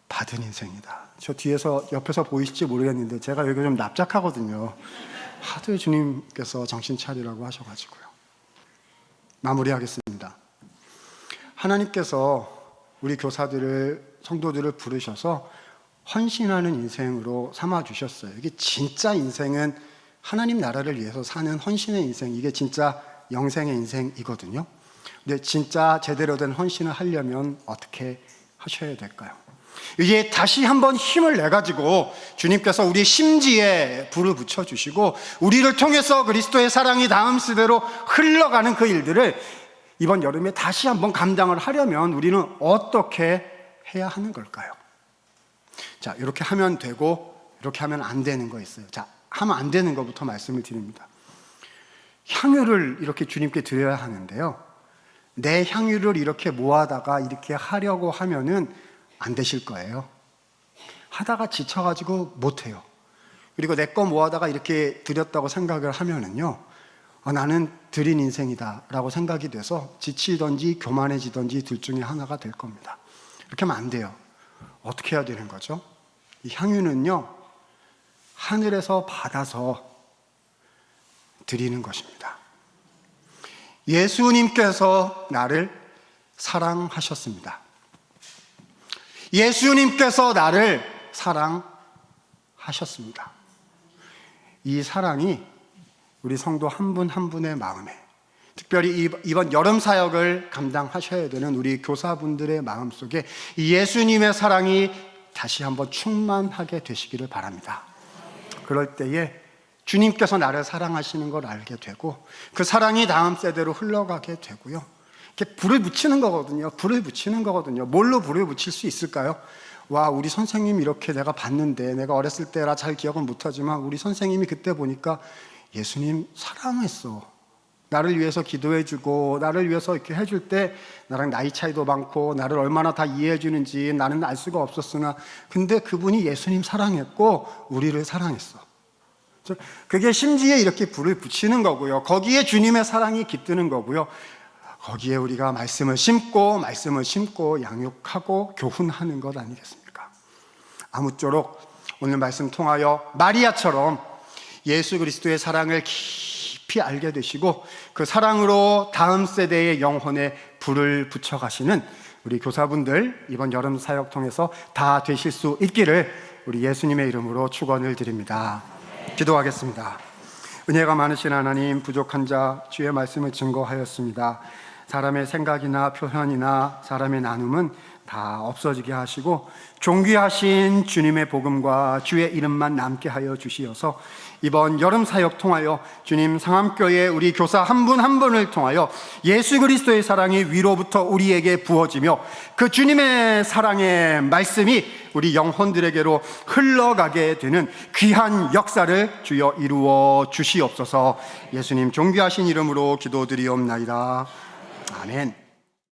받은 인생이다. 저 뒤에서, 옆에서 보이실지 모르겠는데 제가 여기 좀 납작하거든요. 하도 주님께서 정신 차리라고 하셔가지고요. 마무리하겠습니다. 하나님께서 우리 교사들을, 성도들을 부르셔서 헌신하는 인생으로 삼아주셨어요. 이게 진짜 인생은 하나님 나라를 위해서 사는 헌신의 인생, 이게 진짜 영생의 인생이거든요. 근데 진짜 제대로 된 헌신을 하려면 어떻게 하셔야 될까요? 이제 다시 한번 힘을 내가지고 주님께서 우리 심지에 불을 붙여주시고 우리를 통해서 그리스도의 사랑이 다음 세대로 흘러가는 그 일들을 이번 여름에 다시 한번 감당을 하려면 우리는 어떻게 해야 하는 걸까요? 자, 이렇게 하면 되고 이렇게 하면 안 되는 거 있어요. 자, 하면 안 되는 것부터 말씀을 드립니다. 향유를 이렇게 주님께 드려야 하는데요, 내 향유를 이렇게 모아다가 이렇게 하려고 하면은 안 되실 거예요. 하다가 지쳐가지고 못해요. 그리고 내 거 모아다가 이렇게 드렸다고 생각을 하면은요, 나는 드린 인생이다 라고 생각이 돼서 지치던지 교만해지던지 둘 중에 하나가 될 겁니다. 이렇게 하면 안 돼요. 어떻게 해야 되는 거죠? 이 향유는요, 하늘에서 받아서 드리는 것입니다. 예수님께서 나를 사랑하셨습니다. 예수님께서 나를 사랑하셨습니다. 이 사랑이 우리 성도 한 분 한 분의 마음에, 특별히 이번 여름 사역을 감당하셔야 되는 우리 교사분들의 마음속에 이 예수님의 사랑이 다시 한번 충만하게 되시기를 바랍니다. 그럴 때에 주님께서 나를 사랑하시는 걸 알게 되고 그 사랑이 다음 세대로 흘러가게 되고요, 이렇게 불을 붙이는 거거든요. 불을 붙이는 거거든요. 뭘로 불을 붙일 수 있을까요? 와, 우리 선생님 이렇게 내가 봤는데, 내가 어렸을 때라 잘 기억은 못하지만 우리 선생님이 그때 보니까 예수님 사랑했어. 나를 위해서 기도해주고 나를 위해서 이렇게 해줄 때 나랑 나이 차이도 많고 나를 얼마나 다 이해해주는지 나는 알 수가 없었으나 근데 그분이 예수님 사랑했고 우리를 사랑했어. 그게 심지에 이렇게 불을 붙이는 거고요, 거기에 주님의 사랑이 깃드는 거고요, 거기에 우리가 말씀을 심고 양육하고 교훈하는 것 아니겠습니까? 아무쪼록 오늘 말씀 통하여 마리아처럼 예수 그리스도의 사랑을 깊이 알게 되시고 그 사랑으로 다음 세대의 영혼에 불을 붙여가시는 우리 교사분들 이번 여름 사역 통해서 다 되실 수 있기를 우리 예수님의 이름으로 축원을 드립니다. 기도하겠습니다. 은혜가 많으신 하나님, 부족한 자 주의 말씀을 증거하였습니다. 사람의 생각이나 표현이나 사람의 나눔은 다 없어지게 하시고 존귀하신 주님의 복음과 주의 이름만 남게 하여 주시어서 이번 여름 사역 통하여 주님 상암교회 우리 교사 한 분 한 분을 통하여 예수 그리스도의 사랑이 위로부터 우리에게 부어지며 그 주님의 사랑의 말씀이 우리 영혼들에게로 흘러가게 되는 귀한 역사를 주여 이루어 주시옵소서. 예수님 존귀하신 이름으로 기도드리옵나이다. 아멘.